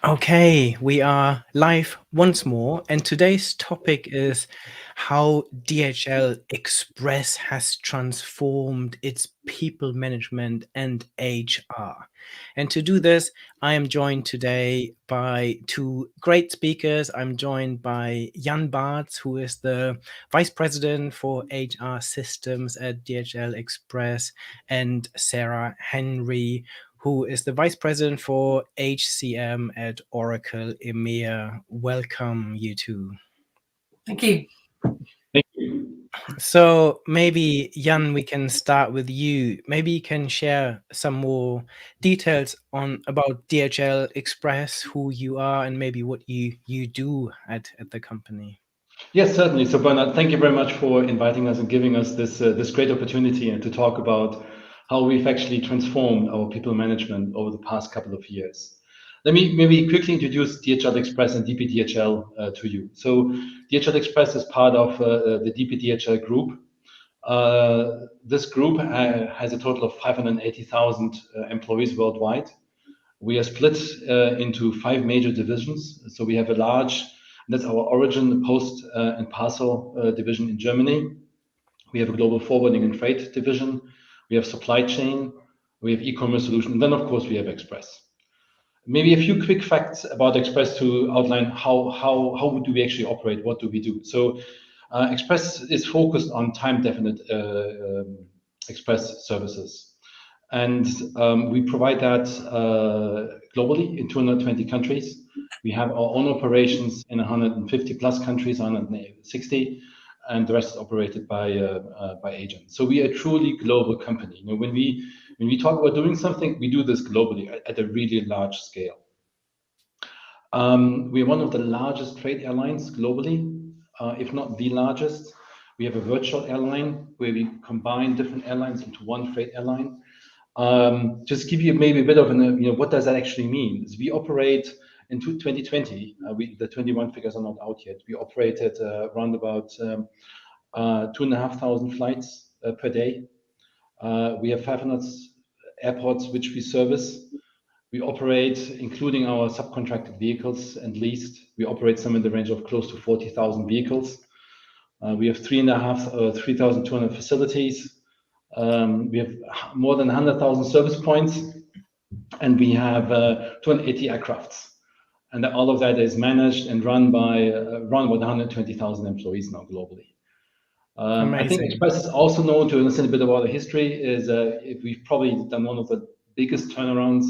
Okay, we are live once more, and today's topic is how DHL Express has transformed its people management and HR. And to do this, I am joined today by two great speakers. I'm joined by Jan Bartz, who is the Vice President for HR Systems at DHL Express, and Sarah Henry, who is the Vice President for HCM at Oracle EMEA. Welcome, you two. Thank you. Thank you. So maybe, Jan, we can start with you. Maybe you can share some more details on about DHL Express, who you are, and maybe what you do at the company. Yes, certainly. So, Bernard, thank you very much for inviting us and giving us this great opportunity and to talk about how we've actually transformed our people management over the past couple of years. Let me maybe quickly introduce DHL Express and DPDHL to you. So, DHL Express is part of the DPDHL group. This group has a total of 580,000 employees worldwide. We are split into five major divisions. So we have a large, that's our origin, post and parcel division in Germany. We have a global forwarding and freight division. We have supply chain. We have e-commerce solution. And then, of course, we have Express. Maybe a few quick facts about Express to outline how do we actually operate? What do we do? So Express is focused on time-definite Express services. And we provide that globally in 220 countries. We have our own operations in 150 plus countries, 160, and the rest is operated by agents. So we are a truly global company. You know, when we talk about doing something, we do this globally at a really large scale. We are one of the largest freight airlines globally, if not the largest. We have a virtual airline where we combine different airlines into one freight airline. Just give you maybe a bit of what does that actually mean? Is we operate in 2020, the 21 figures are not out yet. We operated around about 2,500 flights per day. We have 500 airports which we service. We operate, including our subcontracted vehicles and leased, we operate some in the range of close to 40,000 vehicles. We have 3,200 facilities. We have more than 100,000 service points, and we have 280 aircrafts. And all of that is managed and run by around about 120,000 employees now globally. I think Express is also known to understand a bit about the history. We've probably done one of the biggest turnarounds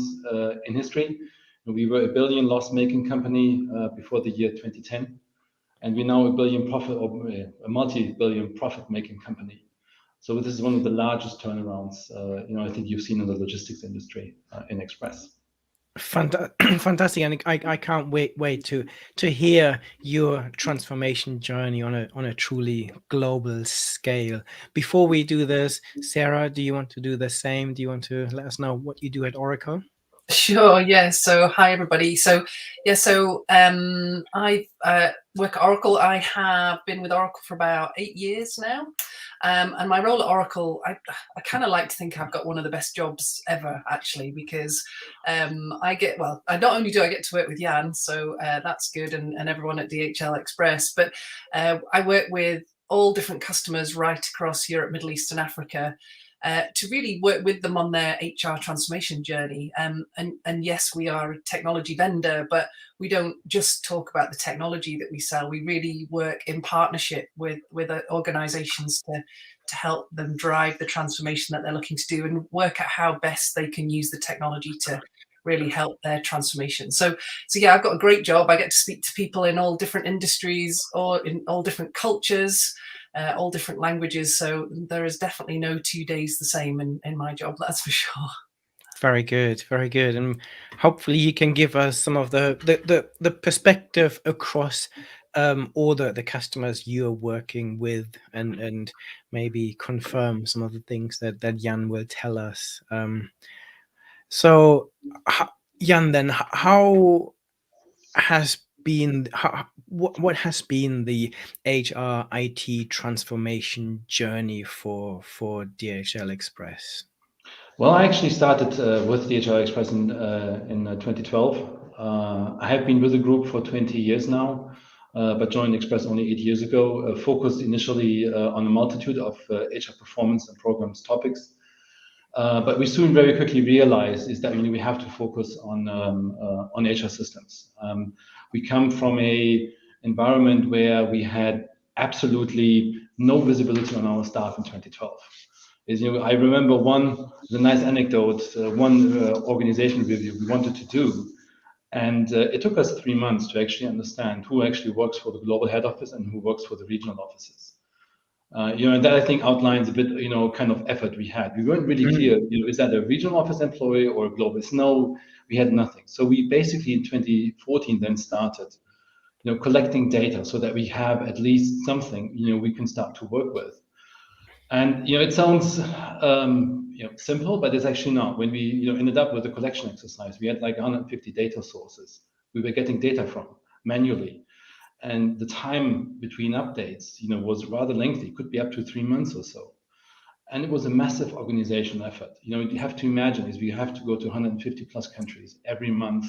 in history. We were a billion loss-making company before the year 2010, and we're now a multi-billion profit-making company. So this is one of the largest turnarounds, I think you've seen in the logistics industry in Express. Fantastic, and I can't wait to hear your transformation journey on a truly global scale. Before we do this, Sarah, do you want to do the same? Do you want to let us know what you do at Oracle? Sure. Yeah. So hi everybody. So I work at Oracle. I have been with Oracle for about 8 years now. And my role at Oracle, I kind of like to think I've got one of the best jobs ever, actually, because I not only do I get to work with Jan, so that's good, and everyone at DHL Express, but I work with all different customers right across Europe, Middle East, and Africa. To really work with them on their HR transformation journey. And yes, we are a technology vendor, but we don't just talk about the technology that we sell. We really work in partnership with organizations to help them drive the transformation that they're looking to do and work out how best they can use the technology to really help their transformation. So yeah, I've got a great job. I get to speak to people in all different industries or in all different cultures. All different languages, so there is definitely no 2 days the same in my job, that's for sure. Very good, and hopefully you can give us some of the perspective across all the customers you're working with, and maybe confirm some of the things that Jan will tell us. So Jan, then how has been what has been the HR IT transformation journey for DHL Express? Well, I actually started with DHL Express in 2012. I have been with the group for 20 years now, but joined Express only 8 years ago. Focused initially on a multitude of HR performance and programs topics, but we soon very quickly realized is that we have to focus on HR systems. We come from a environment where we had absolutely no visibility on our staff in 2012. I remember the nice anecdote, one organization review we wanted to do, and it took us 3 months to actually understand who actually works for the global head office and who works for the regional offices. And that I think outlines a bit, kind of effort we had. We weren't really Mm. clear, is that a regional office employee or a global? No, we had nothing. So we basically in 2014 then started, collecting data so that we have at least something, we can start to work with. And it sounds simple, but it's actually not. When we ended up with a collection exercise, we had like 150 data sources we were getting data from manually, and the time between updates was rather lengthy. It could be up to 3 months or so, and it was a massive organizational effort. You have to imagine is we have to go to 150 plus countries every month,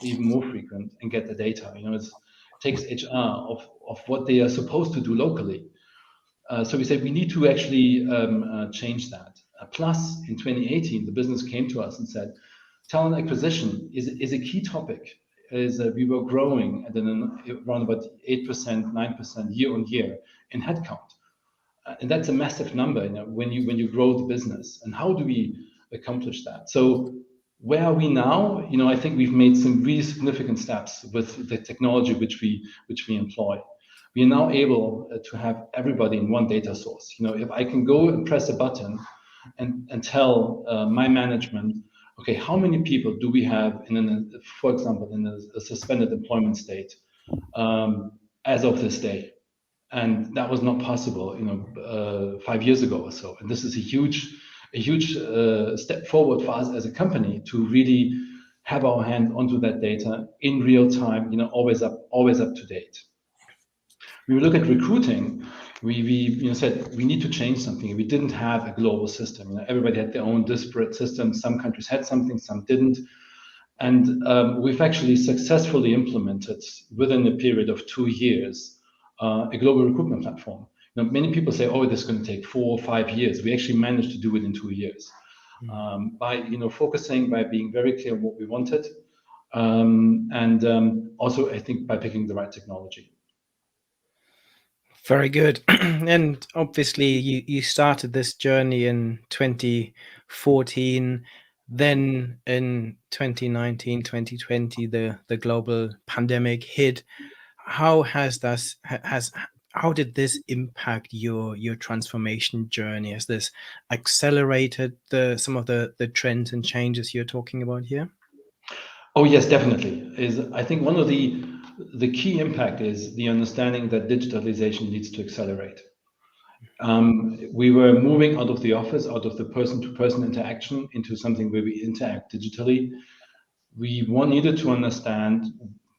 or even more frequent, and get the data. It takes HR of what they are supposed to do locally. So we said we need to actually change that. Plus, in 2018, the business came to us and said, talent acquisition is a key topic. We were growing at around about 8%, 9% year on year in headcount, and that's a massive number. When you grow the business, and how do we accomplish that? So where are we now? I think we've made some really significant steps with the technology which we employ. We are now able to have everybody in one data source. If I can go and press a button and tell my management, okay, how many people do we have for example, in a suspended employment state as of this day? And that was not possible, 5 years ago or so. And this is a huge step forward for us as a company to really have our hand onto that data in real time, always up to date. When we look at recruiting, we said we need to change something. We didn't have a global system. Everybody had their own disparate systems. Some countries had something, some didn't. And we've actually successfully implemented within a period of 2 years a global recruitment platform. Many people say, "Oh, this is going to take 4 or 5 years." We actually managed to do it in 2 years by focusing, by being very clear what we wanted, and also I think by picking the right technology. Very good. And obviously, you started this journey in 2014. Then in 2019, 2020, the global pandemic hit. How how did this impact your transformation journey? Has this accelerated some of the trends and changes you're talking about here? Oh yes, definitely. I think one of the key impact is the understanding that digitalization needs to accelerate. We were moving out of the office, out of the person-to-person interaction, into something where we interact digitally. We needed to understand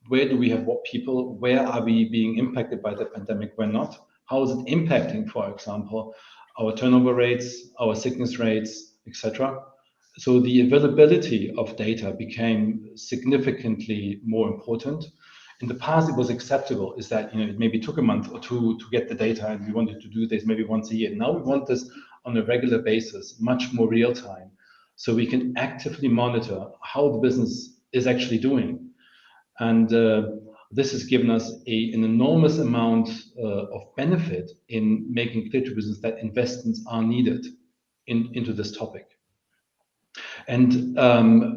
where do we have what people, where are we being impacted by the pandemic, where not? How is it impacting, for example, our turnover rates, our sickness rates, etc. So the availability of data became significantly more important. In the past, it was acceptable, is that it maybe took a month or two to get the data, and we wanted to do this maybe once a year. Now we want this on a regular basis, much more real time, so we can actively monitor how the business is actually doing. And this has given us an enormous amount of benefit in making clear to business that investments are needed into this topic. And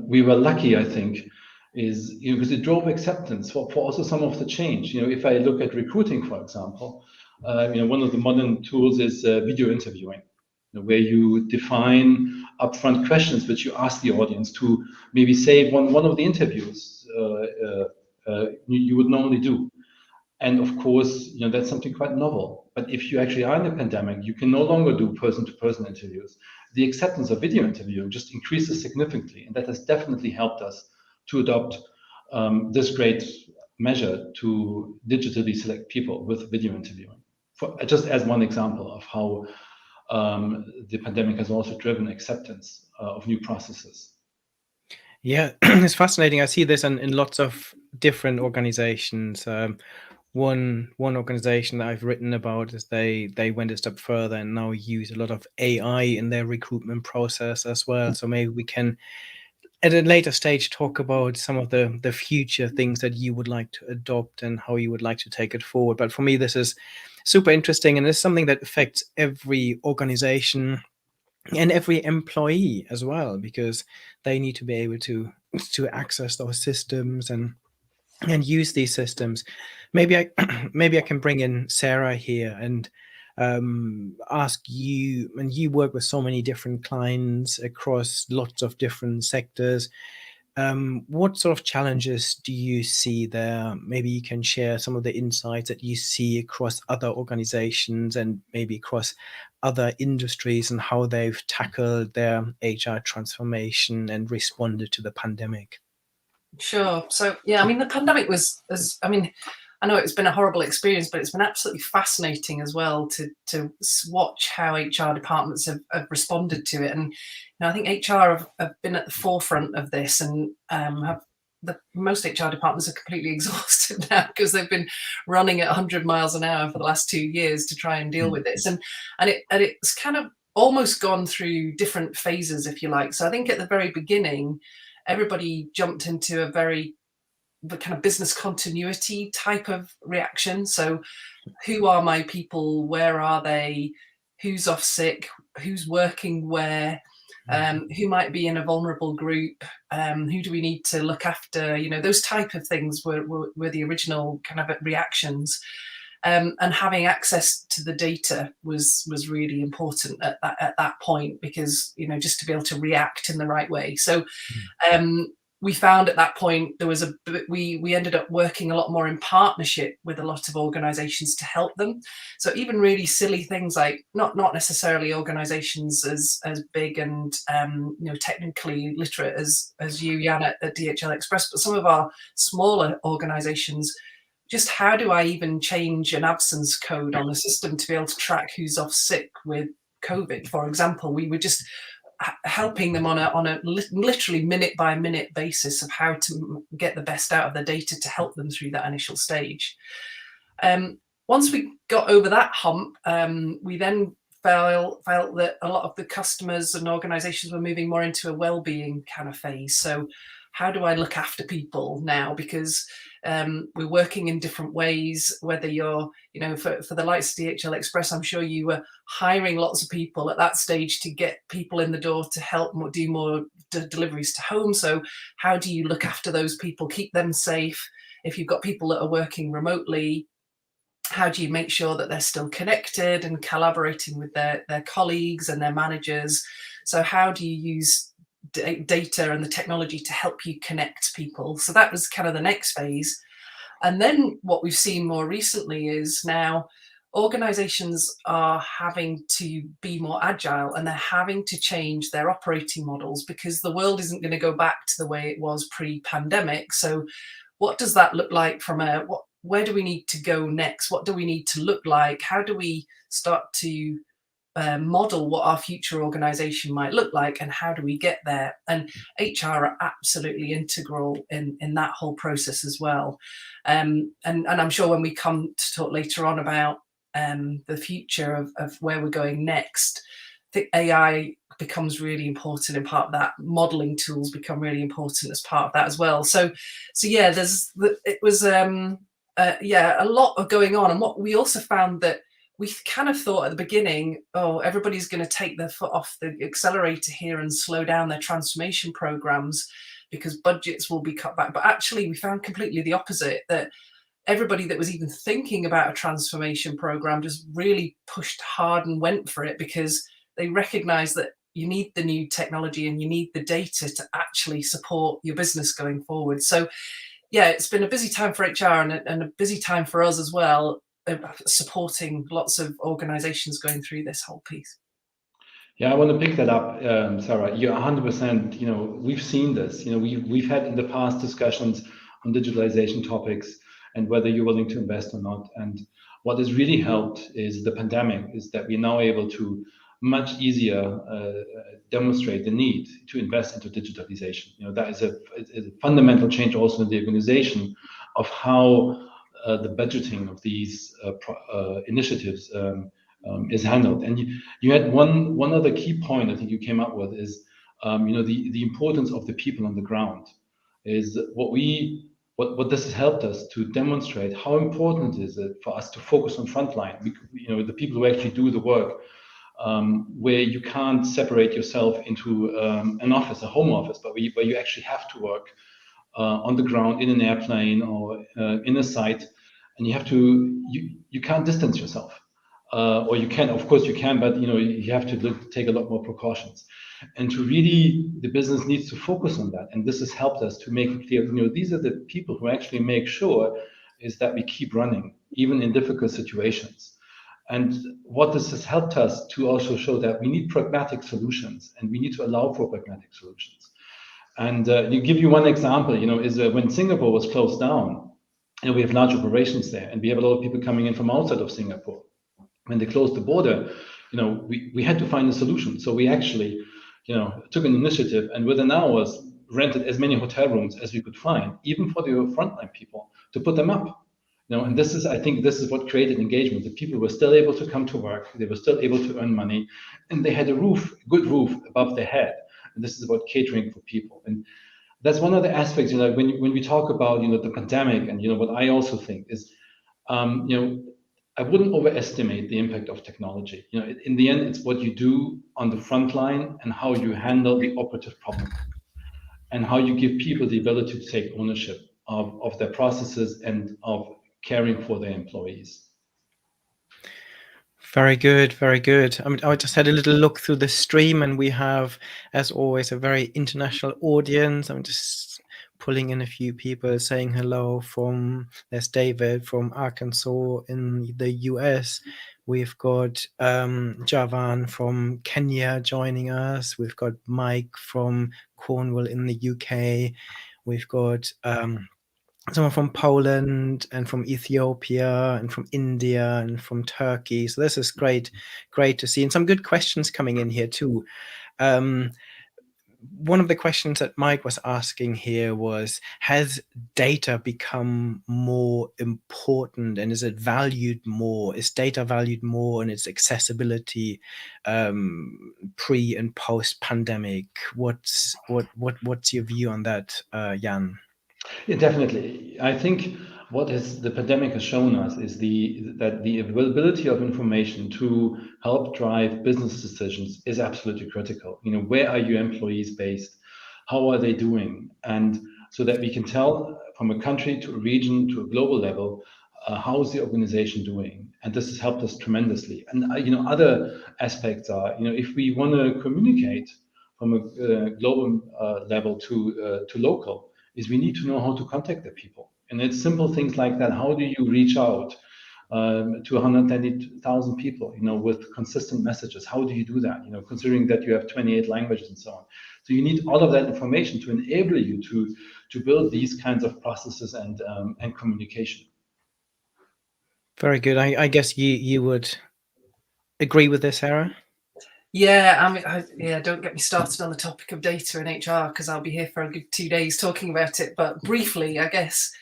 we were lucky, I think, because it drove acceptance for also some of the change. If I look at recruiting, for example, one of the modern tools is video interviewing, where you define upfront questions which you ask the audience to maybe save one of the interviews you would normally do. And of course, that's something quite novel. But if you actually are in a pandemic, you can no longer do person-to-person interviews. The acceptance of video interviewing just increases significantly, and that has definitely helped us to adopt this great measure to digitally select people with video interviewing. Just as one example of how the pandemic has also driven acceptance new processes. Yeah, it's fascinating. I see this in lots of different organizations. One organization that I've written about is they went a step further and now use a lot of AI in their recruitment process as well. So maybe we can, at a later stage, talk about some of the future things that you would like to adopt and how you would like to take it forward. But for me, this is super interesting, and it's something that affects every organization and every employee as well, because they need to be able to access those systems and use these systems. Maybe I maybe I can bring in Sarah here and ask you, and you work with so many different clients across lots of different sectors. What sort of challenges do you see there? Maybe you can share some of the insights that you see across other organizations and maybe across other industries and how they've tackled their HR transformation and responded to the pandemic. Sure. So yeah, I mean, the pandemic was, I mean, I know it's been a horrible experience, but it's been absolutely fascinating as well to watch how HR departments have responded to it. And I think HR have been at the forefront of this, and have most HR departments are completely exhausted now because they've been running at 100 miles an hour for the last 2 years to try and deal with this, and it's kind of almost gone through different phases, if you like. So I think at the very beginning, everybody jumped into the kind of business continuity type of reaction. So who are my people? Where are they? Who's off sick? Who's working where? Who might be in a vulnerable group? Who do we need to look after? Those type of things were the original kind of reactions. And having access to the data was really important at that point, because just to be able to react in the right way. So we found at that point there was we ended up working a lot more in partnership with a lot of organizations to help them. So even really silly things like not necessarily organizations as big and technically literate as you, Jan, at DHL Express, but some of our smaller organizations, just how do I even change an absence code on the system to be able to track who's off sick with COVID, for example. We were just helping them on a literally minute by minute basis of how to get the best out of the data to help them through that initial stage. Once we got over that hump, we then felt that a lot of the customers and organizations were moving more into a well-being kind of phase. So how do I look after people now? Because we're working in different ways, whether you're, for the likes of DHL Express, I'm sure you were hiring lots of people at that stage to get people in the door to help do more deliveries to home. So how do you look after those people, keep them safe? If you've got people that are working remotely, how do you make sure that they're still connected and collaborating with their colleagues and their managers? So how do you use data and the technology to help you connect people? So that was kind of the next phase. And then what we've seen more recently is now organizations are having to be more agile, and they're having to change their operating models because the world isn't going to go back to the way it was pre-pandemic. So what does that look like where do we need to go next? What do we need to look like? How do we start to model what our future organization might look like, and how do we get there? And HR are absolutely integral in that whole process as well. And I'm sure when we come to talk later on about the future of where we're going next, I think AI becomes really important in part of that. Modeling tools become really important as part of that as well. So yeah, it was a lot of going on. And what we also found that we kind of thought at the beginning, oh, everybody's going to take their foot off the accelerator here and slow down their transformation programs because budgets will be cut back. But actually, we found completely the opposite, that everybody that was even thinking about a transformation program just really pushed hard and went for it, because they recognize that you need the new technology and you need the data to actually support your business going forward. So yeah, it's been a busy time for HR and a busy time for us as well, supporting lots of organizations going through this whole piece. Yeah, I want to pick that up, Sarah. You're 100%. We've seen this. We've had in the past discussions on digitalization topics and whether you're willing to invest or not. And what has really helped is the pandemic, is that we're now able to much easier demonstrate the need to invest into digitalization. That is a fundamental change also in the organization of how the budgeting of these initiatives is handled. And you had one other key point I think you came up with is the importance of the people on the ground is what this has helped us to demonstrate how important is it for us to focus on frontline, the people who actually do the work, where you can't separate yourself into an office, a home office, but where you actually have to work on the ground in an airplane or in a site, and you can't distance yourself, or you can, of course you can, but you have to take a lot more precautions, and to really the business needs to focus on that, and this has helped us to make it clear. These are the people who actually make sure is that we keep running even in difficult situations. And what this has helped us to also show that we need pragmatic solutions, and we need to allow for pragmatic solutions. And you give you one example, is when Singapore was closed down, and we have large operations there, and we have a lot of people coming in from outside of Singapore. When they closed the border, we had to find a solution. So we actually, took an initiative, and within hours rented as many hotel rooms as we could find, even for the frontline people, to put them up. And I think this is what created engagement. The people were still able to come to work, they were still able to earn money, and they had a good roof above their head. And this is about catering for people. And that's one of the aspects, when we talk about, the pandemic, and, what I also think is, I wouldn't overestimate the impact of technology. In the end, it's what you do on the front line and how you handle the operative problem and how you give people the ability to take ownership of their processes and of caring for their employees. Very good, very good. I just had a little look through the stream, and we have, as always, a very international audience. I'm just pulling in a few people saying hello there's David from Arkansas in the US. We've got Javan from Kenya joining us. We've got Mike from Cornwall in the UK. We've got someone from Poland and from Ethiopia and from India and from Turkey. So this is great to see. And some good questions coming in here too. One of the questions that Mike was asking here was, has data become more important, and is it valued more? Is data valued more in its accessibility pre and post pandemic? What's your view on that, Jan? Yeah, definitely. I think what the pandemic has shown us is that the availability of information to help drive business decisions is absolutely critical. Where are your employees based? How are they doing? And so that we can tell from a country to a region to a global level, how is the organization doing? And this has helped us tremendously. And other aspects are, if we want to communicate from a global level to local, is we need to know how to contact the people. And it's simple things like that. How do you reach out to 120,000 people, with consistent messages? How do you do that, considering that you have 28 languages and so on? So you need all of that information to enable you to build these kinds of processes and communication. Very good. I guess you would agree with this, Sarah? Yeah, don't get me started on the topic of data in HR, because I'll be here for a good 2 days talking about it. But briefly, I guess,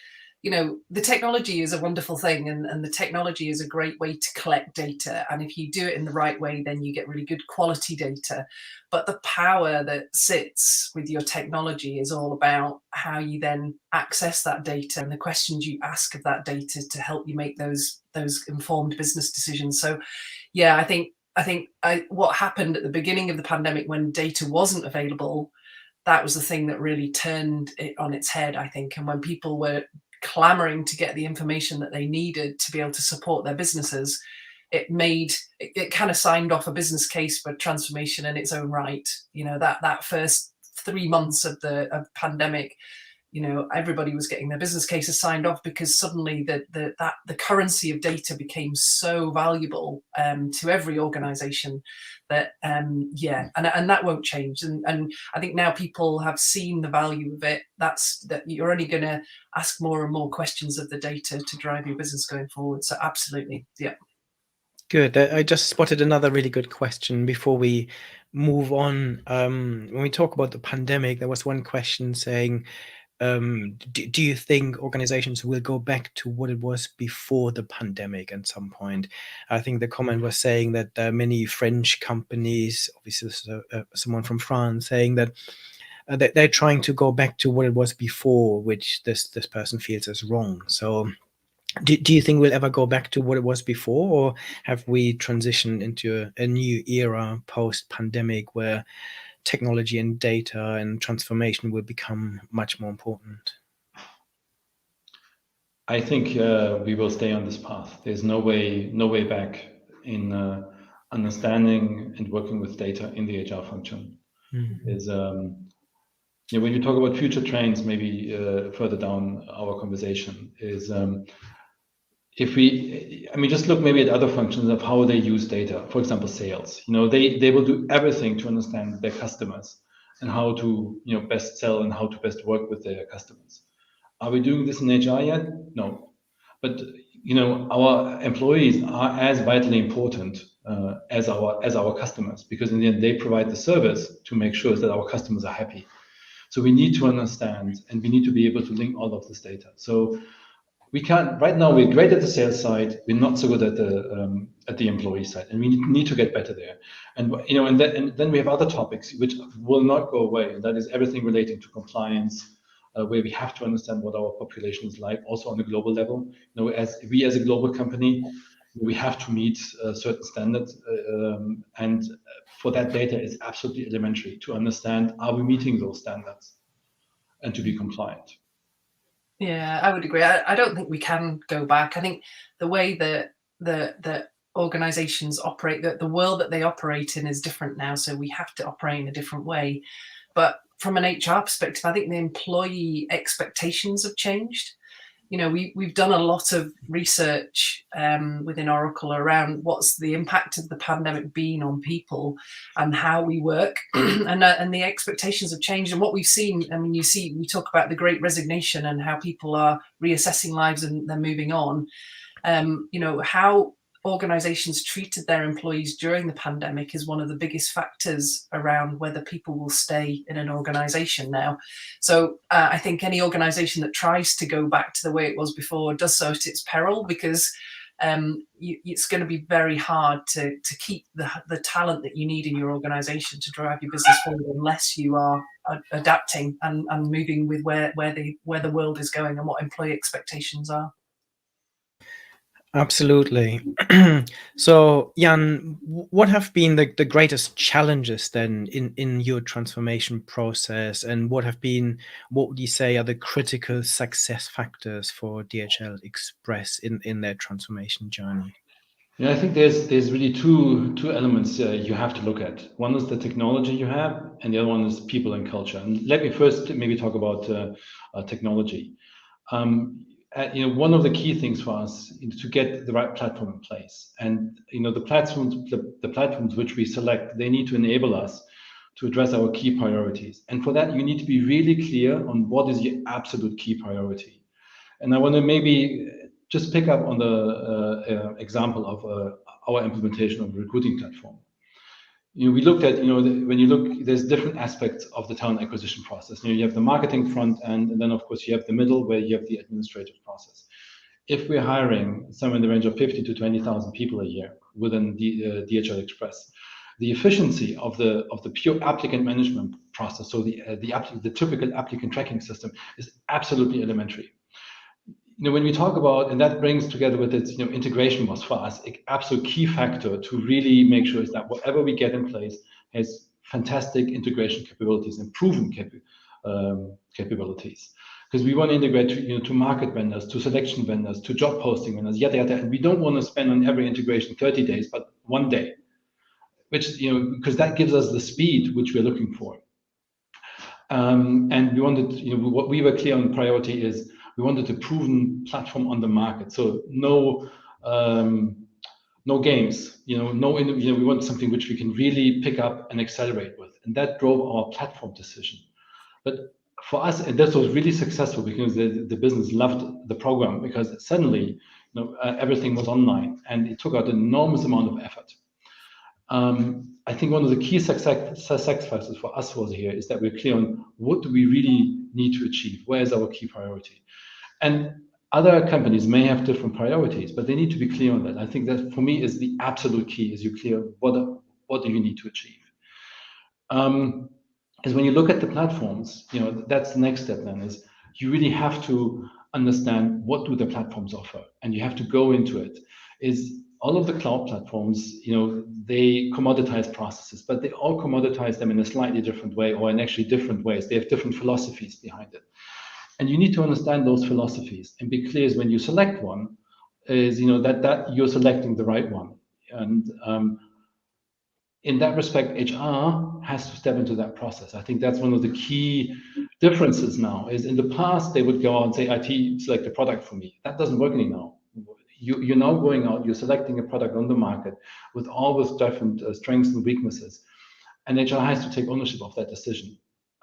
the technology is a wonderful thing, and the technology is a great way to collect data. And if you do it in the right way, then you get really good quality data. But the power that sits with your technology is all about how you then access that data and the questions you ask of that data to help you make those informed business decisions. So, yeah, I think what happened at the beginning of the pandemic, when data wasn't available, that was the thing that really turned it on its head, I think. And when people were clamoring to get the information that they needed to be able to support their businesses, it kind of signed off a business case for transformation in its own right. That first 3 months of the pandemic, everybody was getting their business cases signed off, because suddenly the currency of data became so valuable to every organization that and that won't change. And I think now people have seen the value of it. That you're only going to ask more and more questions of the data to drive your business going forward. So absolutely, yeah. Good. I just spotted another really good question before we move on. When we talk about the pandemic, there was one question saying, do you think organizations will go back to what it was before the pandemic at some point? I think the comment was saying that many French companies, obviously this is someone from France, saying that they're trying to go back to what it was before, which this person feels is wrong. So do you think we'll ever go back to what it was before, or have we transitioned into a new era post-pandemic where technology and data and transformation will become much more important? I think we will stay on this path. There's no way back in understanding and working with data in the HR function. Is when you talk about future trends, maybe further down our conversation, is if we, I mean, just look maybe at other functions of how they use data. For example, sales. They will do everything to understand their customers and how to best sell and how to best work with their customers. Are we doing this in HR yet? No. But our employees are as vitally important as our customers, because in the end they provide the service to make sure that our customers are happy. So we need to understand and we need to be able to link all of this data. So we can't right now. We're great at the sales side. We're not so good at the employee side, and we need to get better there. And and then we have other topics which will not go away, and that is everything relating to compliance, where we have to understand what our population is like, also on a global level. As a global company, we have to meet certain standards, and for that data is absolutely elementary to understand: are we meeting those standards, and to be compliant. Yeah, I would agree. I don't think we can go back. I think the way that organizations operate, that the world that they operate in is different now. So we have to operate in a different way. But from an HR perspective, I think the employee expectations have changed. We've done a lot of research within Oracle around what's the impact of the pandemic been on people and how we work, and the expectations have changed. And what we've seen, I mean, we talk about the Great Resignation and how people are reassessing lives and they're moving on. How organizations treated their employees during the pandemic is one of the biggest factors around whether people will stay in an organization now. So I think any organization that tries to go back to the way it was before does so at its peril, because it's going to be very hard to keep the talent that you need in your organization to drive your business forward unless you are adapting and moving with where the world is going and what employee expectations are. Absolutely. So, Jan, what have been the greatest challenges then in your transformation process, and what would you say are the critical success factors for DHL Express in their transformation journey? Yeah, I think there's really two elements you have to look at. One is the technology you have, and the other one is people and culture. And let me first maybe talk about technology. One of the key things for us is to get the right platform in place. And the platforms which we select, they need to enable us to address our key priorities. And for that, you need to be really clear on what is your absolute key priority. And I want to maybe just pick up on the example of our implementation of a recruiting platform. We looked at, when you look, there's different aspects of the talent acquisition process. You have the marketing front end, and then of course you have the middle where you have the administrative process. If we're hiring somewhere in the range of 50 to 20,000 people a year within the DHL Express, the efficiency of the pure applicant management process, so the typical applicant tracking system, is absolutely elementary. When we talk about, and that brings together with it, integration was for us an absolute key factor to really make sure is that whatever we get in place has fantastic integration capabilities and proven capabilities. Because we want to integrate to market vendors, to selection vendors, to job posting vendors, yada yada. And we don't want to spend on every integration 30 days, but 1 day, which because that gives us the speed which we're looking for. And we wanted, what we were clear on priority is we wanted a proven platform on the market. So no games, we want something which we can really pick up and accelerate with. And that drove our platform decision. But for us, and that was really successful because the business loved the program, because suddenly, everything was online, and it took out an enormous amount of effort. I think one of the key success factors for us was here is that we're clear on what do we really need to achieve, where is our key priority. And other companies may have different priorities, but they need to be clear on that. I think that for me is the absolute key, is you're clear what do you need to achieve. Is when you look at the platforms, that's the next step then, is you really have to understand what do the platforms offer, and you have to go into it. Is all of the cloud platforms, they commoditize processes, but they all commoditize them in a slightly different way, or in actually different ways. They have different philosophies behind it. And you need to understand those philosophies and be clear is when you select one, is that you're selecting the right one. And in that respect, HR has to step into that process. I think that's one of the key differences now. Is in the past they would go out and say, IT, select a product for me. That doesn't work anymore. You're now going out, you're selecting a product on the market with all those different strengths and weaknesses, and HR has to take ownership of that decision.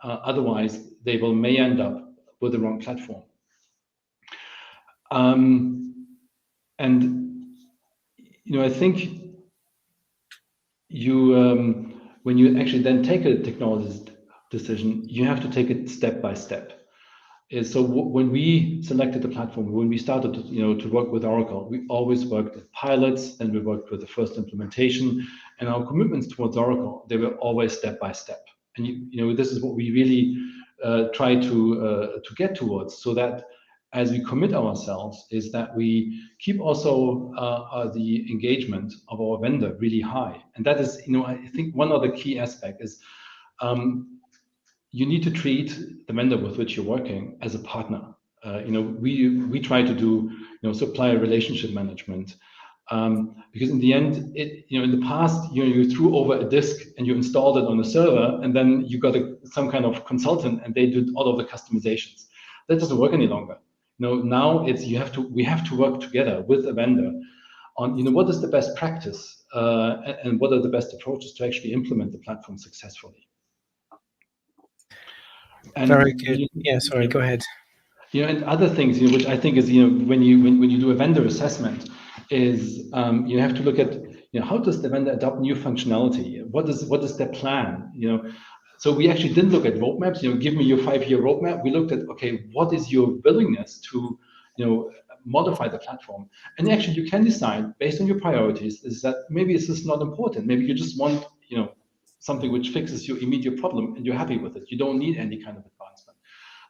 Otherwise, they may end up with the wrong platform. And I think when you actually then take a technology decision, you have to take it step by step. So when we selected the platform, when we started to work with Oracle, we always worked with pilots, and we worked with the first implementation, and our commitments towards Oracle, they were always step by step. And this is what we really try to get towards, so that as we commit ourselves, is that we keep also the engagement of our vendor really high. And that is, I think one other key aspect is you need to treat the vendor with which you're working as a partner. We try to do supplier relationship management, because in the end, in the past, you threw over a disk and you installed it on a server, and then you got some kind of consultant, and they did all of the customizations. That doesn't work any longer. Now we have to work together with a vendor on what is the best practice and what are the best approaches to actually implement the platform successfully. And very good. Yeah, sorry, go ahead. And other things, which I think is, when you do a vendor assessment, is you have to look at, how does the vendor adopt new functionality? What is their plan? So we actually didn't look at roadmaps. Give me your 5-year roadmap. We looked at, okay, what is your willingness to, modify the platform? And actually, you can decide based on your priorities. Is that maybe this is not important? Maybe you just want, something which fixes your immediate problem, and you're happy with it. You don't need any kind of advancement.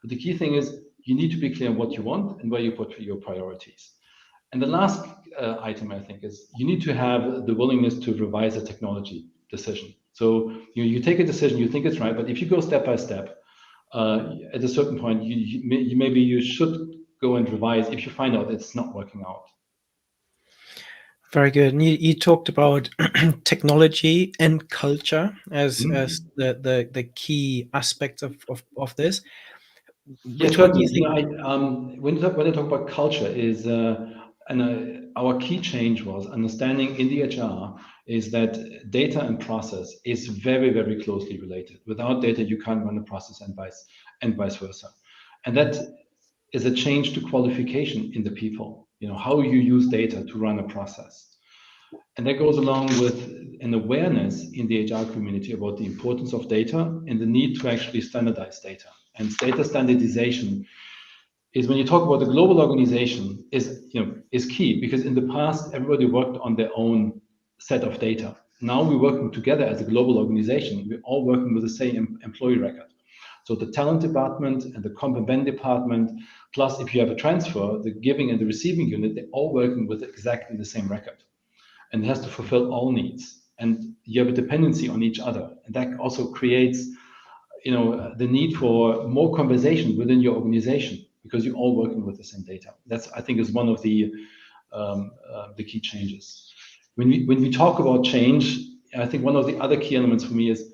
But the key thing is you need to be clear on what you want and where you put your priorities. And the last item, I think, is you need to have the willingness to revise a technology decision. So you take a decision, you think it's right, but if you go step by step, at a certain point, maybe you should go and revise if you find out it's not working out. Very good. And you talked about technology and culture as the key aspects of this. Which one do you think? When I talk about culture, is our key change was understanding in the HR is that data and process is very, very closely related. Without data, you can't run a process, and vice versa. And that is a change to qualification in the people. How you use data to run a process. And that goes along with an awareness in the HR community about the importance of data and the need to actually standardize data. And data standardization is, when you talk about the global organization, is key, because in the past, everybody worked on their own set of data. Now we're working together as a global organization. We're all working with the same employee record. So the talent department and the comp and ben department, plus if you have a transfer, the giving and the receiving unit, they're all working with exactly the same record. And it has to fulfill all needs. And you have a dependency on each other. And that also creates, the need for more conversation within your organization, because you're all working with the same data. That's, I think, is one of the key changes. When we talk about change, I think one of the other key elements for me is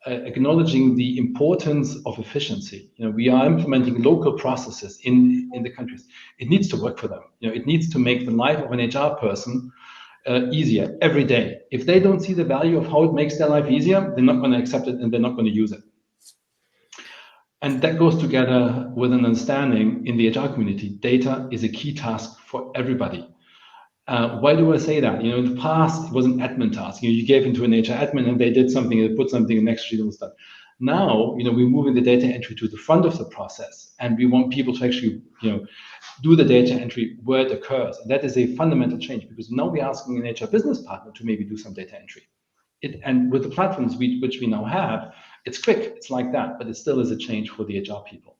acknowledging the importance of efficiency. We are implementing local processes in the countries. It needs to work for them. It needs to make the life of an HR person easier every day. If they don't see the value of how it makes their life easier, they're not going to accept it, and they're not going to use it. And that goes together with an understanding in the HR community. Data is a key task for everybody. Why do I say that? In the past, it was an admin task. You gave into an HR admin and they did something, they put something in next sheet and stuff. Now, we're moving the data entry to the front of the process, and we want people to actually, do the data entry where it occurs. And that is a fundamental change, because now we're asking an HR business partner to maybe do some data entry. And with the platforms which we now have, it's quick, it's like that, but it still is a change for the HR people.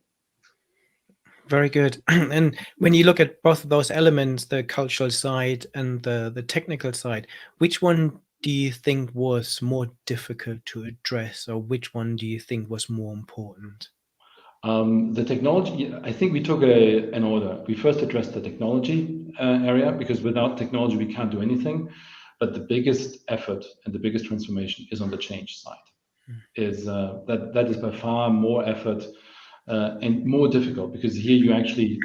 Very good. And when you look at both of those elements, the cultural side and the technical side, which one do you think was more difficult to address, or which one do you think was more important? The technology, I think we took an order. We first addressed the technology area, because without technology, we can't do anything. But the biggest effort and the biggest transformation is on the change side. That is by far more effort and more difficult, because here you're actually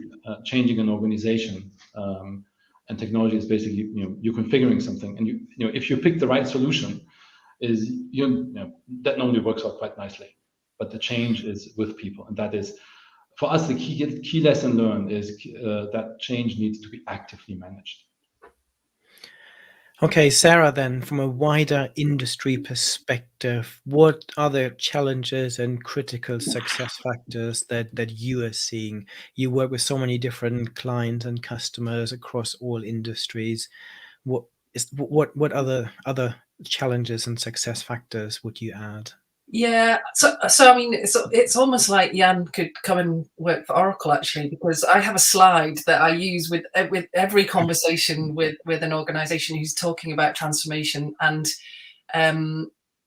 changing an organization, and technology is basically you're configuring something, and if you pick the right solution, that normally works out quite nicely. But the change is with people, and that is for us the key lesson learned is that change needs to be actively managed. Okay, Sarah, then from a wider industry perspective, what are the challenges and critical success factors that you are seeing? You work with so many different clients and customers across all industries. What other challenges and success factors would you add? Yeah, so I mean, it's almost like Jan could come and work for Oracle, actually, because I have a slide that I use with every conversation with an organization who's talking about transformation, and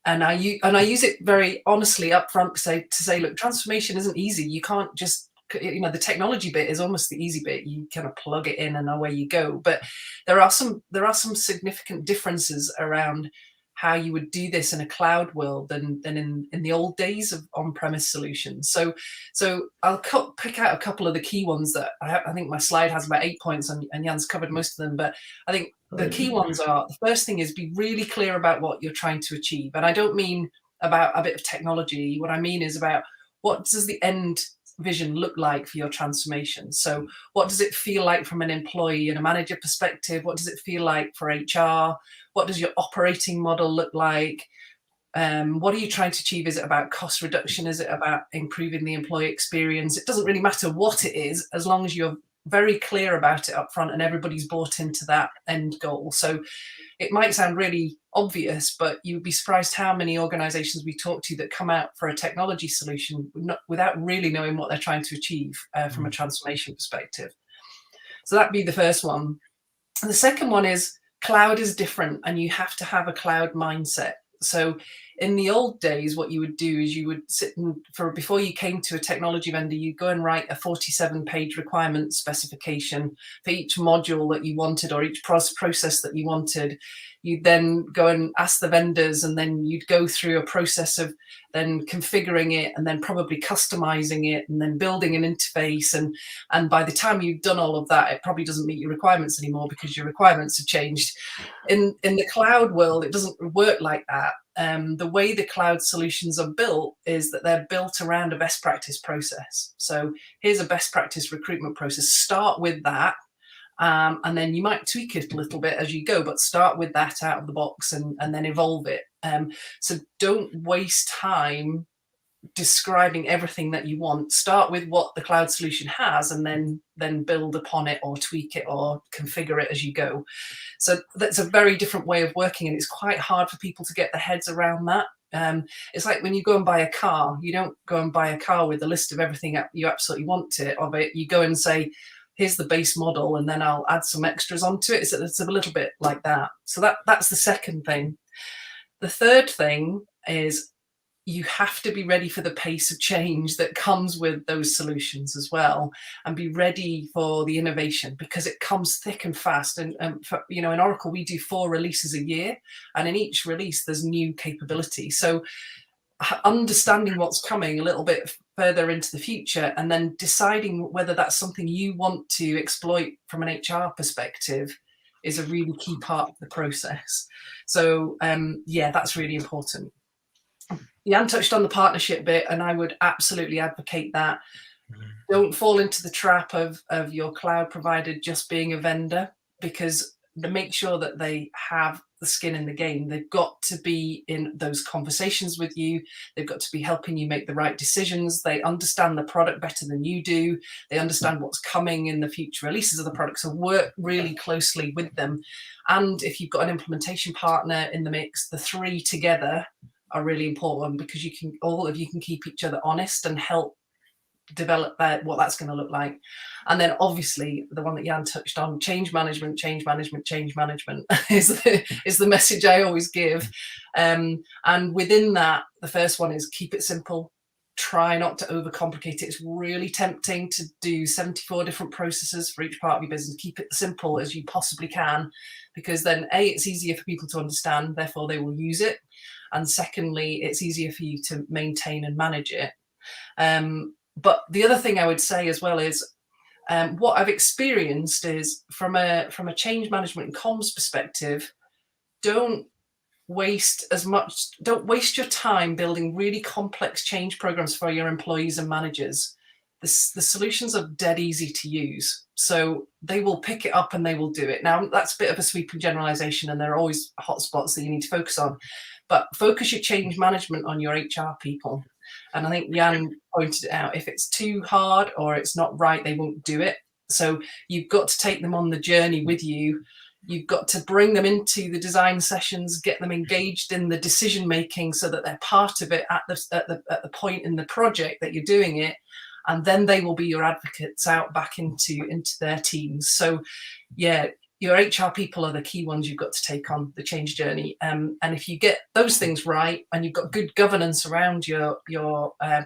I use it very honestly up front to say, look, transformation isn't easy. You can't just, the technology bit is almost the easy bit. You kind of plug it in and away you go. But there are some significant differences around how you would do this in a cloud world than in the old days of on-premise solutions. So I'll pick out a couple of the key ones that I think my slide has about 8 points, and Jan's covered most of them. But I think the key ones are, the first thing is be really clear about what you're trying to achieve. And I don't mean about a bit of technology. What I mean is about what does the end vision look like for your transformation? So what does it feel like from an employee and a manager perspective? What does it feel like for HR? What does your operating model look like? What are you trying to achieve? Is it about cost reduction? Is it about improving the employee experience? It doesn't really matter what it is, as long as you're very clear about it up front and everybody's bought into that end goal. So it might sound really obvious, but you'd be surprised how many organizations we talk to that come out for a technology solution without really knowing what they're trying to achieve from a transformation perspective. So that'd be the first one. And the second one is cloud is different, and you have to have a cloud mindset. So in the old days, what you would do is you would sit before you came to a technology vendor, you'd go and write a 47-page requirement specification for each module that you wanted, or each process that you wanted. You'd then go and ask the vendors, and then you'd go through a process of then configuring it, and then probably customizing it, and then building an interface. And by the time you've done all of that, it probably doesn't meet your requirements anymore, because your requirements have changed. In the cloud world, it doesn't work like that. The way the cloud solutions are built is that they're built around a best practice process. So here's a best practice recruitment process. Start with that. And then you might tweak it a little bit as you go, but start with that out of the box and then evolve it. So don't waste time describing everything that you want. Start with what the cloud solution has, and then build upon it, or tweak it, or configure it as you go. So that's a very different way of working, and it's quite hard for people to get their heads around that. It's like when you go and buy a car, you don't go and buy a car with a list of everything you absolutely want of it. You go and say, here's the base model, and then I'll add some extras onto it. It's a little bit like that. So that's the second thing. The third thing is you have to be ready for the pace of change that comes with those solutions as well, and be ready for the innovation, because it comes thick and fast. And in Oracle, we do 4 releases a year, and in each release there's new capability. So understanding what's coming a little bit further into the future, and then deciding whether that's something you want to exploit from an HR perspective, is a really key part of the process. So that's really important. Jan touched on the partnership bit, and I would absolutely advocate that. Don't fall into the trap of your cloud provider just being a vendor, because make sure that they have the skin in the game. They've got to be in those conversations with you. They've got to be helping you make the right decisions. They understand the product better than you do. They understand what's coming in the future releases of the product. So work really closely with them. And if you've got an implementation partner in the mix, the three together are really important, because all of you can keep each other honest and help develop what that's going to look like. And then obviously the one that Jan touched on, change management is the message I always give. And within that, the first one is keep it simple. Try not to overcomplicate it. It's really tempting to do 74 different processes for each part of your business. Keep it simple as you possibly can, because then it's easier for people to understand, therefore they will use it. And secondly, it's easier for you to maintain and manage it. But the other thing I would say as well is, what I've experienced is from a change management and comms perspective, don't waste your time building really complex change programs for your employees and managers. The solutions are dead easy to use, so they will pick it up and they will do it. Now, that's a bit of a sweeping generalization, and there are always hotspots that you need to focus on, but focus your change management on your HR people. And I think Jan pointed it out, if it's too hard or it's not right, they won't do it. So you've got to take them on the journey with you. You've got to bring them into the design sessions, get them engaged in the decision making so that they're part of it at the point in the project that you're doing it. And then they will be your advocates out back into their teams. So yeah, your HR people are the key ones you've got to take on the change journey. And if you get those things right and you've got good governance around your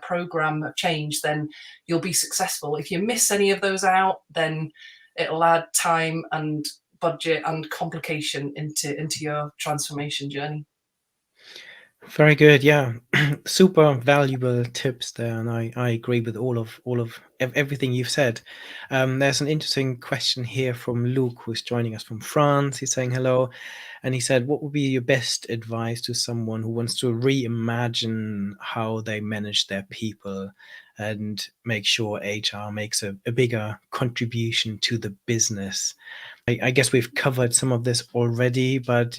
program of change, then you'll be successful. If you miss any of those out, then it'll add time and budget and complication into your transformation journey. Very good. Yeah. Super valuable tips there. And I agree with all of everything you've said. There's an interesting question here from Luke, who's joining us from France. He's saying hello. And he said, what would be your best advice to someone who wants to reimagine how they manage their people and make sure HR makes a bigger contribution to the business? I guess we've covered some of this already, but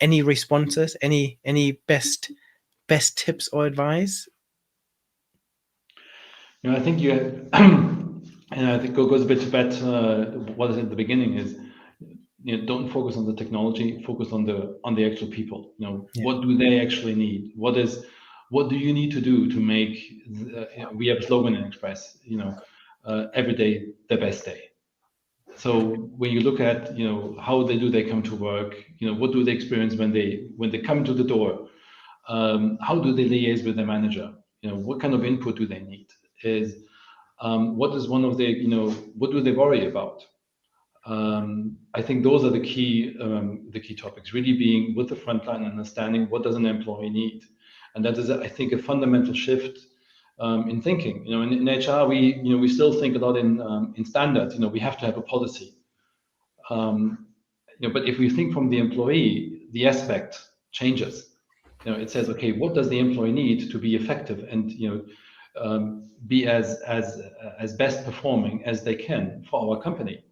any responses? Any best tips or advice? I think and I think it goes a bit to what I said at the beginning is, don't focus on the technology, focus on the actual people. What do they actually need? What do you need to do to make we have a slogan in Express, every day the best day. So when you look at how they come to work, what do they experience when they come to the door, how do they liaise with their manager, what kind of input do they need, what is one of what do they worry about? I think those are the key topics, really being with the frontline, understanding what does an employee need. And that is, I think, a fundamental shift in thinking. In HR, we still think a lot in standards. We have to have a policy. But if we think from the employee, the aspect changes. It says, okay, what does the employee need to be effective and be as best performing as they can for our company?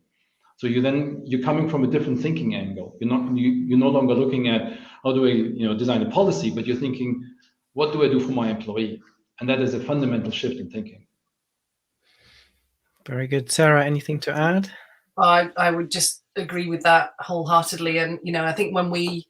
So you're coming from a different thinking angle. You're no longer looking at how do I design a policy, but you're thinking, what do I do for my employee? And that is a fundamental shift in thinking. Very good. Sarah, anything to add? I would just agree with that wholeheartely. And, I think when we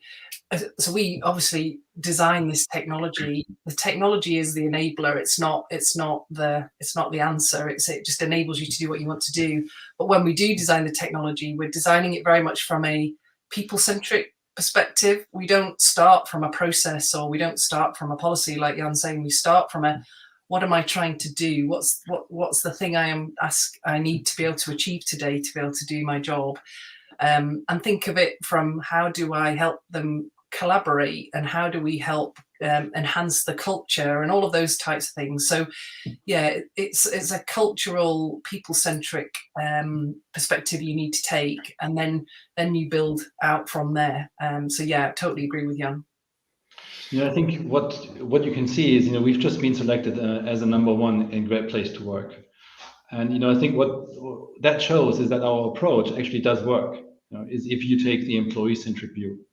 obviously design this technology, the technology is the enabler. It's not the answer. It just enables you to do what you want to do. But when we do design the technology, we're designing it very much from a people-centric perspective. We don't start from a process, or we don't start from a policy like Jan's saying. We start from what am I trying to do? What's the thing I need to be able to achieve today to be able to do my job? And think of it from, how do I help them collaborate, and how do we help enhance the culture, and all of those types of things. So yeah, it's a cultural, people-centric perspective you need to take, and then you build out from there. So yeah, totally agree with Jan. I think what you can see is, we've just been selected as a #1 in Great Place to Work. And, I think what that shows is that our approach actually does work. is if you take the employee-centric view.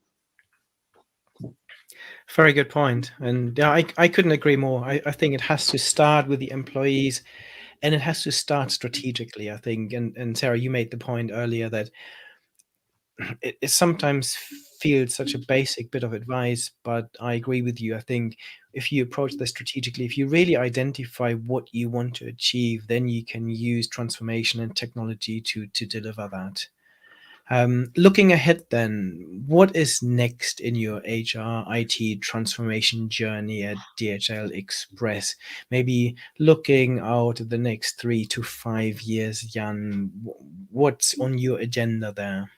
Very good point. And yeah, I couldn't agree more. I think it has to start with the employees, and it has to start strategically, I think. And Sarah, you made the point earlier that it sometimes feels such a basic bit of advice, but I agree with you. I think if you approach this strategically, if you really identify what you want to achieve, then you can use transformation and technology to deliver that. Looking ahead then, what is next in your HR IT transformation journey at DHL Express? Maybe looking out at the next 3 to 5 years, Jan, what's on your agenda there?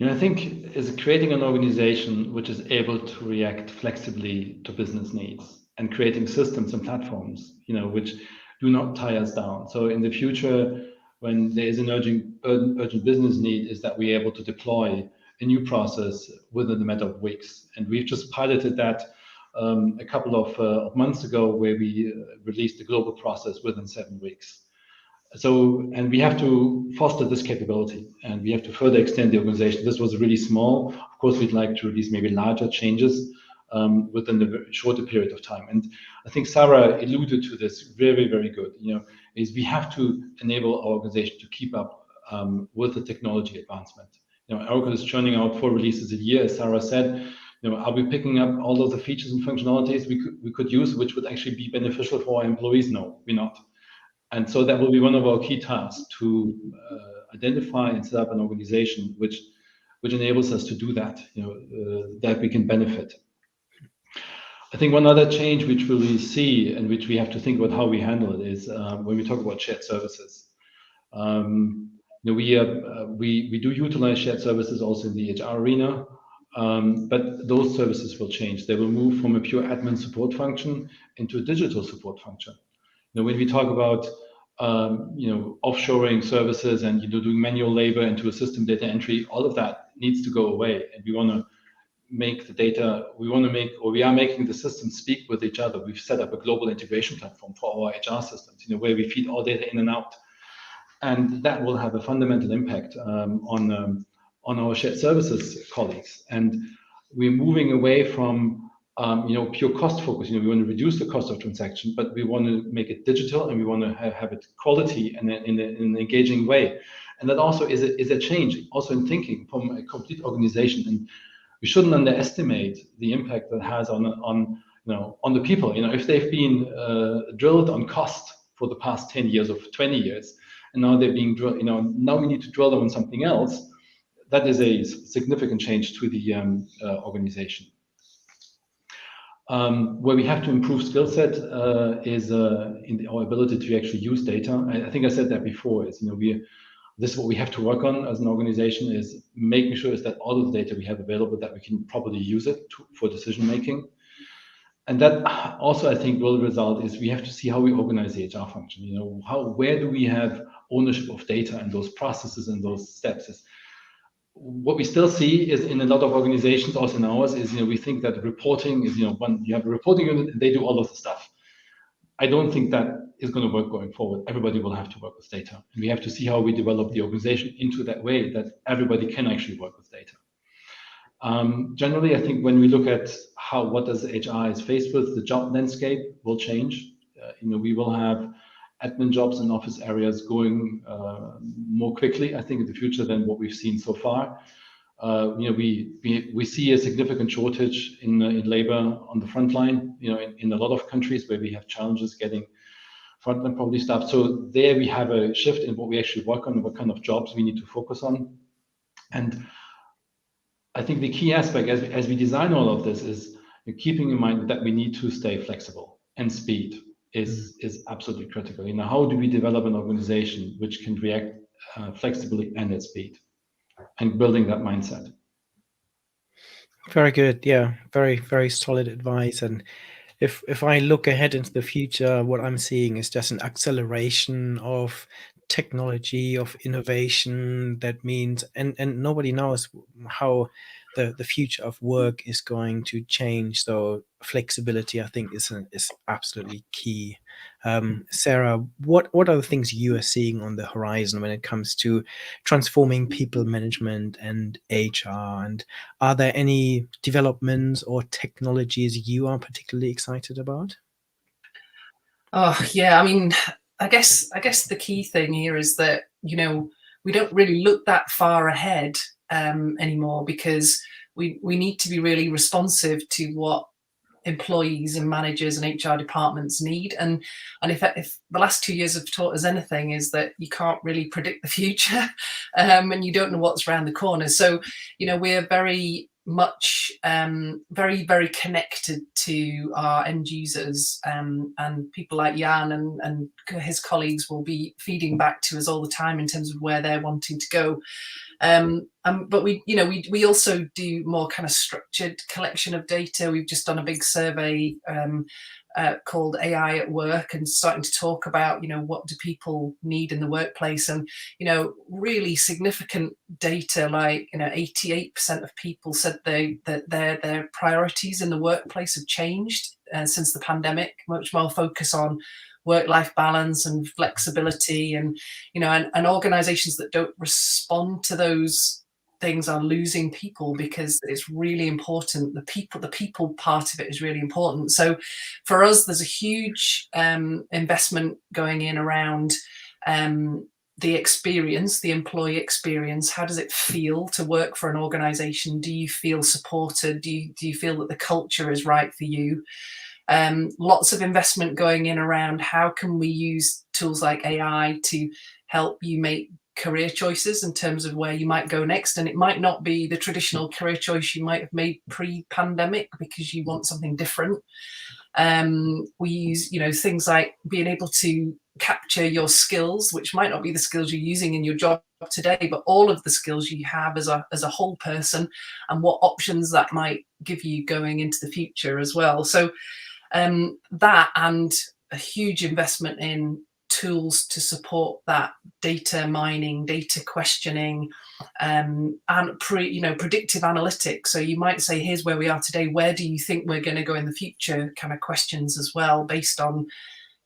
I think is creating an organization which is able to react flexibly to business needs and creating systems and platforms, which do not tie us down. So in the future, when there is an urgent business need, is that we're able to deploy a new process within a matter of weeks. And we've just piloted that a couple of months ago, where we released the global process within 7 weeks. So, and we have to foster this capability, and we have to further extend the organization. This was really small. Of course, we'd like to release maybe larger changes within a shorter period of time. And I think Sarah alluded to this very, very good. Is we have to enable our organization to keep up with the technology advancement. Oracle is churning out 4 releases a year, as Sarah said. Are we picking up all of the features and functionalities we could use, which would actually be beneficial for our employees? No, we're not. And so that will be one of our key tasks, to identify and set up an organization which enables us to do that, that we can benefit. I think one other change which we see and which we have to think about how we handle it is when we talk about shared services. We do utilize shared services also in the HR arena, but those services will change. They will move from a pure admin support function into a digital support function. When we talk about offshoring services and doing manual labor into a system data entry, all of that needs to go away, and we want to make the data. We are making the systems speak with each other. We've set up a global integration platform for our HR systems, where we feed all data in and out, and that will have a fundamental impact on our shared services colleagues. And we're moving away from pure cost focus. We want to reduce the cost of transaction, but we want to make it digital, and we want to have it quality and in an engaging way. And that also is a change also in thinking from a complete organization. And we shouldn't underestimate the impact that has on the people. If they've been drilled on cost for the past 10 years or 20 years, and now they're being drilled, now we need to drill them on something else. That is a significant change to the organization. Where we have to improve skill set is in our ability to actually use data. I think I said that before. This is what we have to work on as an organization, is making sure is that all of the data we have available, that we can properly use it for decision making. And that also, I think, will result is we have to see how we organize the HR function. Where do we have ownership of data and those processes and those steps? What we still see is in a lot of organizations, also in ours, is we think that reporting is when you have a reporting unit and they do all of the stuff. I don't think that is going to work going forward. Everybody will have to work with data, and we have to see how we develop the organization into that way that everybody can actually work with data. Generally, I think when we look at what does HR is faced with, the job landscape will change. We will have admin jobs in office areas going more quickly, I think, in the future than what we've seen so far. We see a significant shortage in labor on the front line, in a lot of countries where we have challenges getting frontline probably staff. So there we have a shift in what we actually work on and what kind of jobs we need to focus on. And I think the key aspect as we design all of this is keeping in mind that we need to stay flexible, and speed is absolutely critical. How do we develop an organization which can react flexibly and at speed, and building that mindset. Very good. Yeah, very, very solid advice. And if I look ahead into the future, what I'm seeing is just an acceleration of technology, of innovation. That means, and nobody knows how the future of work is going to change. So flexibility, I think, is absolutely key. Sarah, what are the things you are seeing on the horizon when it comes to transforming people management and HR? And are there any developments or technologies you are particularly excited about? Oh yeah, I mean, I guess the key thing here is that we don't really look that far ahead anymore, because we need to be really responsive to what employees and managers and HR departments need. And if the last 2 years have taught us anything, is that you can't really predict the future, and you don't know what's around the corner. So we're very much very connected to our end users, and people like Jan and his colleagues will be feeding back to us all the time in terms of where they're wanting to go. But we also do more kind of structured collection of data. We've just done a big survey called AI at Work, and starting to talk about what do people need in the workplace, and really significant data like 88% of people said that their priorities in the workplace have changed since the pandemic. Much more focus on work-life balance and flexibility, and and organizations that don't respond to those things are losing people, because it's really important. The people part of it is really important. So for us, there's a huge investment going in around the experience, the employee experience. How does it feel to work for an organization? Do you feel supported? Do you feel that the culture is right for you? Lots of investment going in around how can we use tools like AI to help you make career choices in terms of where you might go next. And it might not be the traditional career choice you might have made pre-pandemic, because you want something different. We use things like being able to capture your skills, which might not be the skills you're using in your job today, but all of the skills you have as a whole person, and what options that might give you going into the future as well. So that, and a huge investment in tools to support that data mining, data questioning, and predictive analytics. So you might say, here's where we are today, where do you think we're going to go in the future, kind of questions as well, based on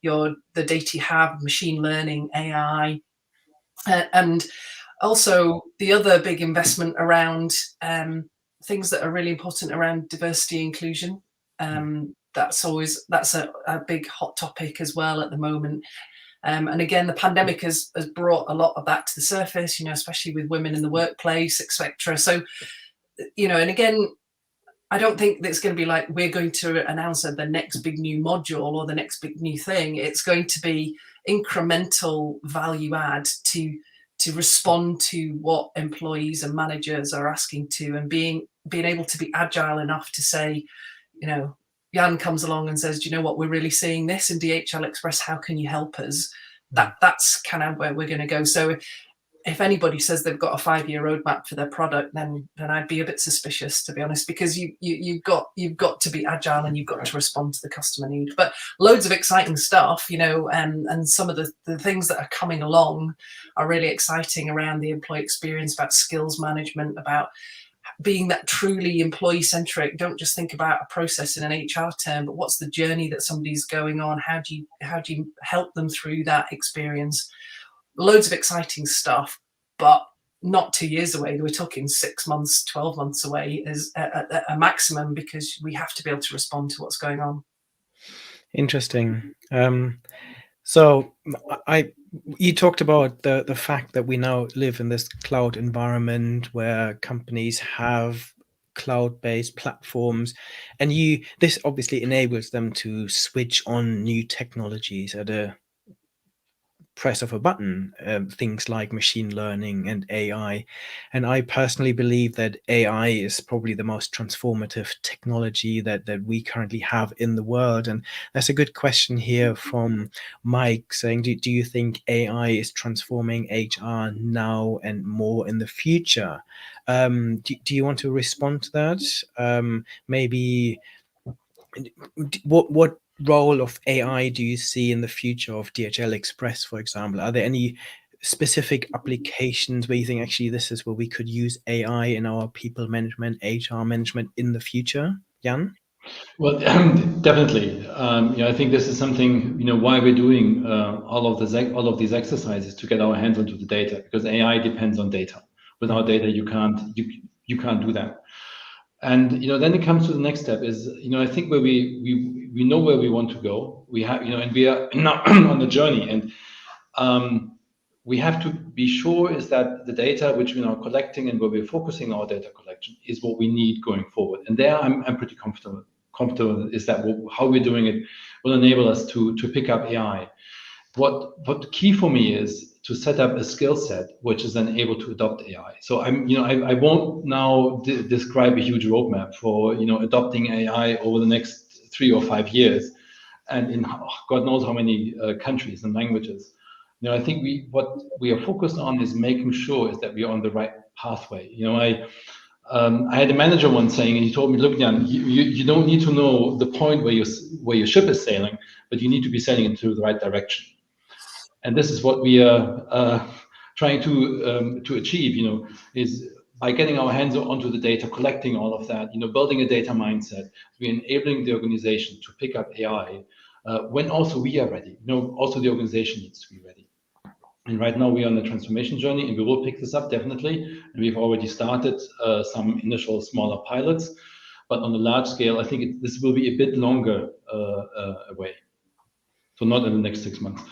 the data you have, machine learning, AI. And also the other big investment around things that are really important around diversity inclusion. That's a big hot topic as well at the moment. And again, the pandemic has brought a lot of that to the surface, especially with women in the workplace, etc. So, and again, I don't think that it's going to be like we're going to announce the next big new module or the next big new thing. It's going to be incremental value add to respond to what employees and managers are asking to, and being able to be agile enough to say, Jan comes along and says, do you know what, we're really seeing this in DHL Express, how can you help us? That's kind of where we're going to go. So if anybody says they've got a 5-year roadmap for their product, then I'd be a bit suspicious, to be honest, because you've got to be agile, and you've got to respond to the customer need. But loads of exciting stuff, and some of the things that are coming along are really exciting around the employee experience, about skills management, about being that truly employee centric. Don't just think about a process in an HR term, but what's the journey that somebody's going on? How do you help them through that experience? Loads of exciting stuff, but not 2 years away. We're talking 6 months, 12 months away as a maximum, because we have to be able to respond to what's going on. Interesting. So you talked about the fact that we now live in this cloud environment where companies have cloud-based platforms, and this obviously enables them to switch on new technologies at a press of a button, things like machine learning and AI. And I personally believe that AI is probably the most transformative technology that we currently have in the world. And that's a good question here from Mike, saying, do you think AI is transforming HR now and more in the future? Do you want to respond to that? Maybe what role of AI do you see in the future of DHL Express, for example? Are there any specific applications where you think actually this is where we could use AI in our people management, HR management in the future? Jan? Well, definitely. I think this is something, why we're doing all of these exercises to get our hands onto the data, because AI depends on data. Without data, you can't do that. And then it comes to the next step is, I think where we know where we want to go. We have, and we are now on the journey, and we have to be sure is that the data which we're now collecting and where we're focusing our data collection is what we need going forward. And there I'm pretty comfortable is that how we're doing it will enable us to pick up AI. What key for me is to set up a skill set which is then able to adopt AI. So I won't now describe a huge roadmap for adopting AI over the next 3 or 5 years, and in God knows how many countries and languages. I think what we are focused on is making sure is that we are on the right pathway. I had a manager once saying, and he told me, "Look, Jan, you don't need to know the point where your ship is sailing, but you need to be sailing into the right direction." And this is what we are trying to achieve. Is by getting our hands onto the data, collecting all of that, building a data mindset, we're enabling the organization to pick up AI when also we are ready. Also the organization needs to be ready. And right now we are on the transformation journey, and we will pick this up definitely. And we've already started some initial smaller pilots, but on a large scale, I think this will be a bit longer away. So not in the next 6 months.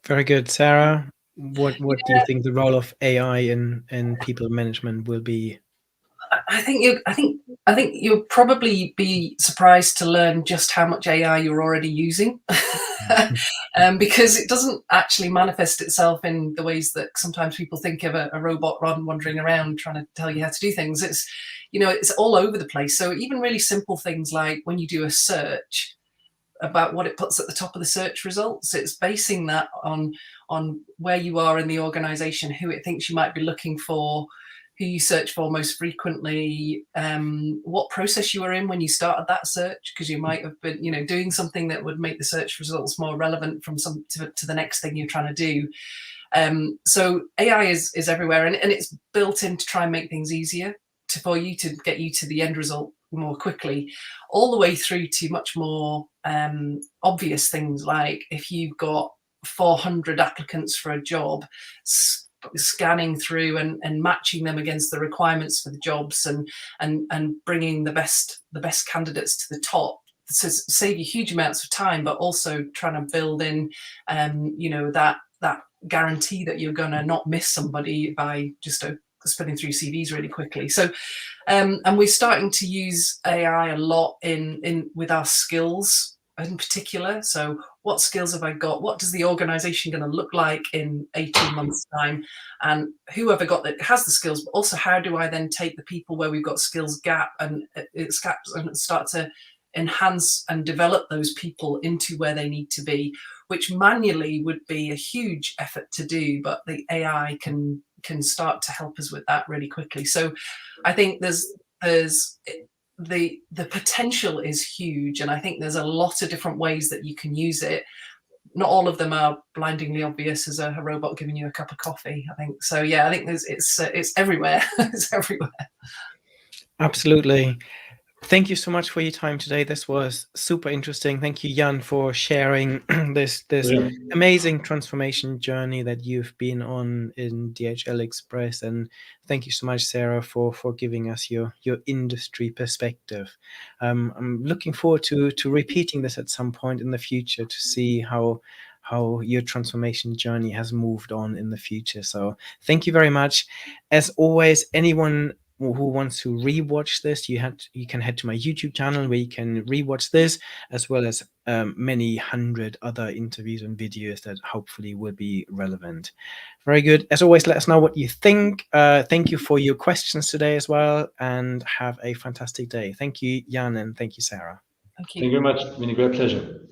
Very good, Sarah. What do you think the role of AI in people management will be? I think you'll probably be surprised to learn just how much AI you're already using, because it doesn't actually manifest itself in the ways that sometimes people think of a robot wandering around trying to tell you how to do things. It's all over the place. So even really simple things like when you do a search, about what it puts at the top of the search results, it's basing that on where you are in the organization, who it thinks you might be looking for, who you search for most frequently, what process you were in when you started that search, because you might have been doing something that would make the search results more relevant from to the next thing you're trying to do. So AI is everywhere, and it's built in to try and make things easier for you, to get you to the end result more quickly, all the way through to much more obvious things, like if you've got 400 applicants for a job, scanning through and matching them against the requirements for the jobs, and bringing the best candidates to the top, to save you huge amounts of time, but also trying to build in that guarantee that you're going to not miss somebody by just spinning through CVs really quickly. So and we're starting to use AI a lot in with our skills in particular. So what skills have I got? What does the organization going to look like in 18 months time? And who have I got that has the skills, but also how do I then take the people where we've got skills gap and start to enhance and develop those people into where they need to be, which manually would be a huge effort to do, but the AI can start to help us with that really quickly. So I think there's the potential is huge, and I think there's a lot of different ways that you can use it. Not all of them are blindingly obvious as a robot giving you a cup of coffee, I think. So yeah, I think it's everywhere. It's everywhere. Absolutely. Thank you so much for your time today. This was super interesting. Thank you, Jan, for sharing this amazing transformation journey that you've been on in DHL Express. And thank you so much, Sarah, for giving us your industry perspective. I'm looking forward to repeating this at some point in the future to see how your transformation journey has moved on in the future. So thank you very much. As always, anyone who wants to rewatch this, you can head to my YouTube channel where you can rewatch this, as well as many hundred other interviews and videos that hopefully will be relevant. Very good. As always, let us know what you think. Thank you for your questions today as well, and have a fantastic day. Thank you, Jan, and thank you, Sarah. Thank you. Thank you very much. It's been a great pleasure.